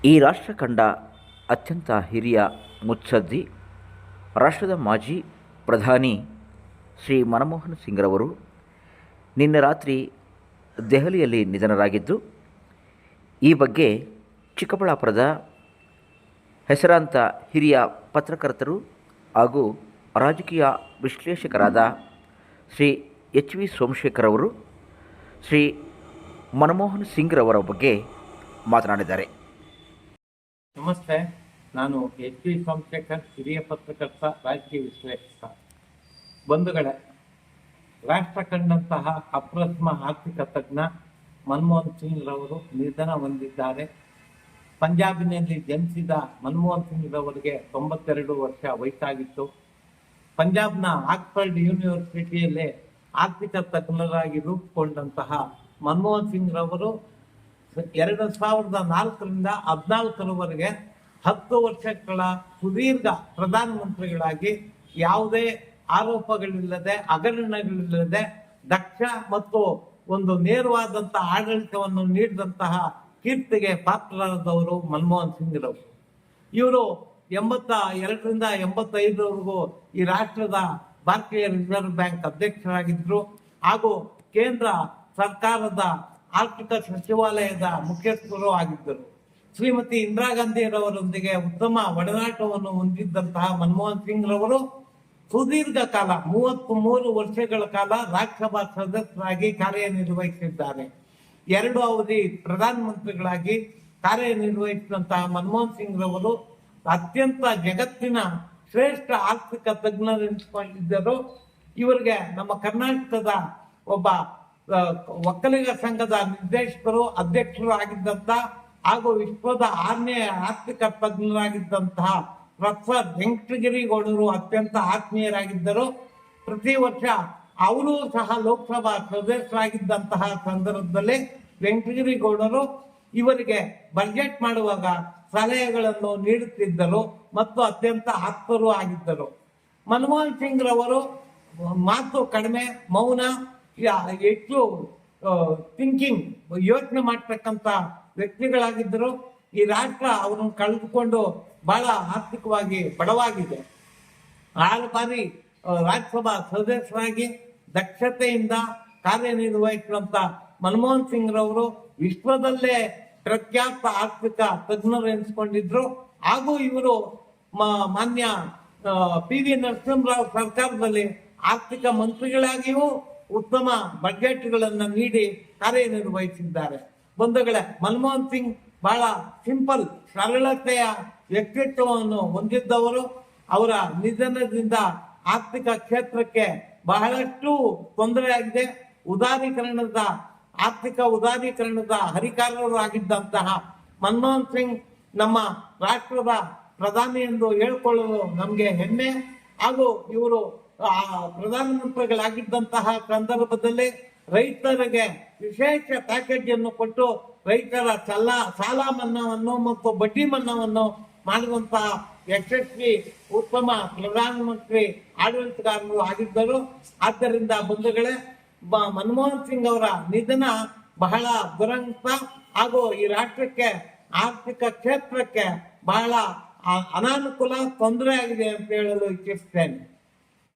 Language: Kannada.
ಈ ರಾಷ್ಟ್ರ ಕಂಡ ಅತ್ಯಂತ ಹಿರಿಯ ಮುತ್ಸದ್ದಿ ರಾಷ್ಟ್ರದ ಮಾಜಿ ಪ್ರಧಾನಿ ಶ್ರೀ ಮನಮೋಹನ್ ಸಿಂಗ್ರವರು ನಿನ್ನೆ ರಾತ್ರಿ ದೆಹಲಿಯಲ್ಲಿ ನಿಧನರಾಗಿದ್ದು, ಈ ಬಗ್ಗೆ ಚಿಕ್ಕಬಳ್ಳಾಪುರದ ಹೆಸರಾಂತ ಹಿರಿಯ ಪತ್ರಕರ್ತರು ಹಾಗೂ ರಾಜಕೀಯ ವಿಶ್ಲೇಷಕರಾದ ಶ್ರೀ ಎಚ್ ವಿ ಸೋಮಶೇಖರ್ ಅವರು ಶ್ರೀ ಮನಮೋಹನ್ ಸಿಂಗ್ರವರ ಬಗ್ಗೆ ಮಾತನಾಡಿದ್ದಾರೆ. ನಮಸ್ತೆ, ನಾನು ಎಚ್ ವಿ ಸೋಮಶೇಖರ್, ಹಿರಿಯ ಪತ್ರಕರ್ತ, ರಾಜಕೀಯ ವಿಶ್ಲೇಷಕ. ಬಂಧುಗಳೇ, ರಾಷ್ಟ್ರ ಕಂಡಂತಹ ಅಪ್ರತಿಮ ಆರ್ಥಿಕ ತಜ್ಞ ಮನಮೋಹನ್ ಸಿಂಗ್ ರವರು ನಿಧನ ಹೊಂದಿದ್ದಾರೆ. ಪಂಜಾಬಿನಲ್ಲಿ ಜನಿಸಿದ ಮನಮೋಹನ್ ಸಿಂಗ್ ರವರಿಗೆ 92 ವರ್ಷ ವಯಸ್ಸಾಗಿತ್ತು. ಪಂಜಾಬ್ನ ಆಕ್ಸ್ಫರ್ಡ್ ಯೂನಿವರ್ಸಿಟಿಯಲ್ಲಿ ಆರ್ಥಿಕ ತಜ್ಞರಾಗಿ ರೂಪುಗೊಂಡಂತಹ ಮನಮೋಹನ್ ಸಿಂಗ್ ರವರು 2004ರಿಂದ 2014ರವರೆಗೆ 10 ವರ್ಷಗಳ ಸುದೀರ್ಘ ಪ್ರಧಾನಮಂತ್ರಿಗಳಾಗಿ ಯಾವುದೇ ಆರೋಪಗಳಿಲ್ಲದೆ, ಹಗರಣಗಳಿಲ್ಲದೆ ದಕ್ಷ ಮತ್ತು ಒಂದು ನೇರವಾದಂತಹ ಆಡಳಿತವನ್ನು ನೀಡಿದಂತಹ ಕೀರ್ತಿಗೆ ಪಾತ್ರರಾದವರು ಮನಮೋಹನ್ ಸಿಂಗ್ ರವರು. ಇವರು 82ರಿಂದ 85ರವರೆಗೂ ಈ ರಾಷ್ಟ್ರದ ಭಾರತೀಯ ರಿಸರ್ವ್ ಬ್ಯಾಂಕ್ ಅಧ್ಯಕ್ಷರಾಗಿದ್ದರು ಹಾಗೂ ಕೇಂದ್ರ ಸರ್ಕಾರದ ಆರ್ಥಿಕ ಸಚಿವಾಲಯದ ಮುಖ್ಯಸ್ಥರು ಆಗಿದ್ದರು. ಶ್ರೀಮತಿ ಇಂದಿರಾ ಗಾಂಧಿಯವರೊಂದಿಗೆ ಉತ್ತಮ ಒಡನಾಟವನ್ನು ಹೊಂದಿದ್ದಂತಹ ಮನಮೋಹನ್ ಸಿಂಗ್ ರವರು ಸುದೀರ್ಘ ಕಾಲ 33 ವರ್ಷಗಳ ಕಾಲ ರಾಜ್ಯಸಭಾ ಸದಸ್ಯರಾಗಿ ಕಾರ್ಯನಿರ್ವಹಿಸಿದ್ದಾರೆ. 2 ಅವಧಿ ಪ್ರಧಾನಮಂತ್ರಿಗಳಾಗಿ ಕಾರ್ಯನಿರ್ವಹಿಸಿದಂತಹ ಮನಮೋಹನ್ ಸಿಂಗ್ ರವರು ಅತ್ಯಂತ ಜಗತ್ತಿನ ಶ್ರೇಷ್ಠ ಆರ್ಥಿಕ ತಜ್ಞರೆನಿಸಿಕೊಂಡಿದ್ದರು. ಇವರಿಗೆ ನಮ್ಮ ಕರ್ನಾಟಕದ ಒಬ್ಬ ಒಕ್ಕಲಿಗ ಸಂಘದ ನಿರ್ದೇಶಕರು, ಅಧ್ಯಕ್ಷರು ಆಗಿದ್ದಂತ ಹಾಗೂ ವಿಶ್ವದ 6ನೇ ಆರ್ಥಿಕ ತಜ್ಞರಾಗಿದ್ದಂತಹ ಪ್ರೊಫೆಸರ್ ವೆಂಕಟಗಿರಿಗೌಡರು ಅತ್ಯಂತ ಆತ್ಮೀಯರಾಗಿದ್ದರು. ಪ್ರತಿ ವರ್ಷ ಅವರು ಸಹ ಲೋಕಸಭಾ ಸದಸ್ಯರಾಗಿದ್ದಂತಹ ಸಂದರ್ಭದಲ್ಲಿ ವೆಂಕಟಗಿರಿಗೌಡರು ಇವರಿಗೆ ಬಜೆಟ್ ಮಾಡುವಾಗ ಸಲಹೆಗಳನ್ನು ನೀಡುತ್ತಿದ್ದರು ಮತ್ತು ಅತ್ಯಂತ ಆಪ್ತರು ಆಗಿದ್ದರು. ಮನಮೋಹನ್ ಸಿಂಗ್ ರವರು ಮಾತು ಕಡಿಮೆ, ಮೌನ, ಹೆಚ್ಚು ಥಿಂಕಿಂಗ್, ಯೋಚನೆ ಮಾಡ್ತಕ್ಕಂಥ ವ್ಯಕ್ತಿಗಳಾಗಿದ್ದರು. ಈ ರಾಷ್ಟ್ರ ಅವರನ್ನು ಕಳೆದುಕೊಂಡು ಬಹಳ ಆರ್ಥಿಕವಾಗಿ ಬಡವಾಗಿದೆ. 6 ಬಾರಿ ರಾಜ್ಯಸಭಾ ಸದಸ್ಯರಾಗಿ ದಕ್ಷತೆಯಿಂದ ಕಾರ್ಯನಿರ್ವಹಿಸಿದಂತ ಮನಮೋಹನ್ ಸಿಂಗ್ ರವರು ವಿಶ್ವದಲ್ಲೇ ಪ್ರಖ್ಯಾತ ಆರ್ಥಿಕ ತಜ್ಞರು ಎನಿಸಿಕೊಂಡಿದ್ರು. ಹಾಗೂ ಇವರು ಮಾನ್ಯ ಪಿ ವಿ ನರಸಿಂಹರಾವ್ ಸರ್ಕಾರದಲ್ಲಿ ಆರ್ಥಿಕ ಮಂತ್ರಿಗಳಾಗಿಯೂ ಉತ್ತಮ ಬಜೆಟ್ಗಳನ್ನು ನೀಡಿ ಕಾರ್ಯನಿರ್ವಹಿಸಿದ್ದಾರೆ. ಬಂಧುಗಳೇ, ಮನಮೋಹನ್ ಸಿಂಗ್ ಬಹಳ ಸಿಂಪಲ್, ಸರಳತೆಯ ವ್ಯಕ್ತಿತ್ವವನ್ನು ಹೊಂದಿದ್ದವರು. ಅವರ ನಿಧನದಿಂದ ಆರ್ಥಿಕ ಕ್ಷೇತ್ರಕ್ಕೆ ಬಹಳಷ್ಟು ತೊಂದರೆ ಆಗಿದೆ. ಆರ್ಥಿಕ ಉದಾರೀಕರಣದ ಹರಿಕಾರರು ಆಗಿದ್ದಂತಹ ಮನಮೋಹನ್ ಸಿಂಗ್ ನಮ್ಮ ರಾಷ್ಟ್ರದ ಪ್ರಧಾನಿ ಎಂದು ಹೇಳಿಕೊಳ್ಳಲು ನಮಗೆ ಹೆಮ್ಮೆ. ಹಾಗೂ ಇವರು ಪ್ರಧಾನಮಂತ್ರಿಗಳಾಗಿದ್ದಂತಹ ಸಂದರ್ಭದಲ್ಲಿ ರೈತರಿಗೆ ವಿಶೇಷ ಪ್ಯಾಕೇಜ್ ಅನ್ನು ಕೊಟ್ಟು ರೈತರ ಸಾಲ ಮನ್ನಾವನ್ನು ಮತ್ತು ಬಡ್ಡಿ ಮನ್ನಾವನ್ನು ಮಾಡುವಂತಹ ಯಶಸ್ವಿ ಉತ್ತಮ ಪ್ರಧಾನಮಂತ್ರಿ ಆಡಳಿತಗಾರರು ಆಗಿದ್ದರು. ಆದ್ದರಿಂದ ಬಂಧುಗಳೇ, ಮನಮೋಹನ್ ಸಿಂಗ್ ಅವರ ನಿಧನ ಬಹಳ ದುರಂತ ಹಾಗೂ ಈ ರಾಷ್ಟ್ರಕ್ಕೆ, ಆರ್ಥಿಕ ಕ್ಷೇತ್ರಕ್ಕೆ ಬಹಳ ಅನಾನುಕೂಲ, ತೊಂದರೆ ಆಗಿದೆ ಅಂತ ಹೇಳಲು ಇಚ್ಛಿಸ್ತೇನೆ.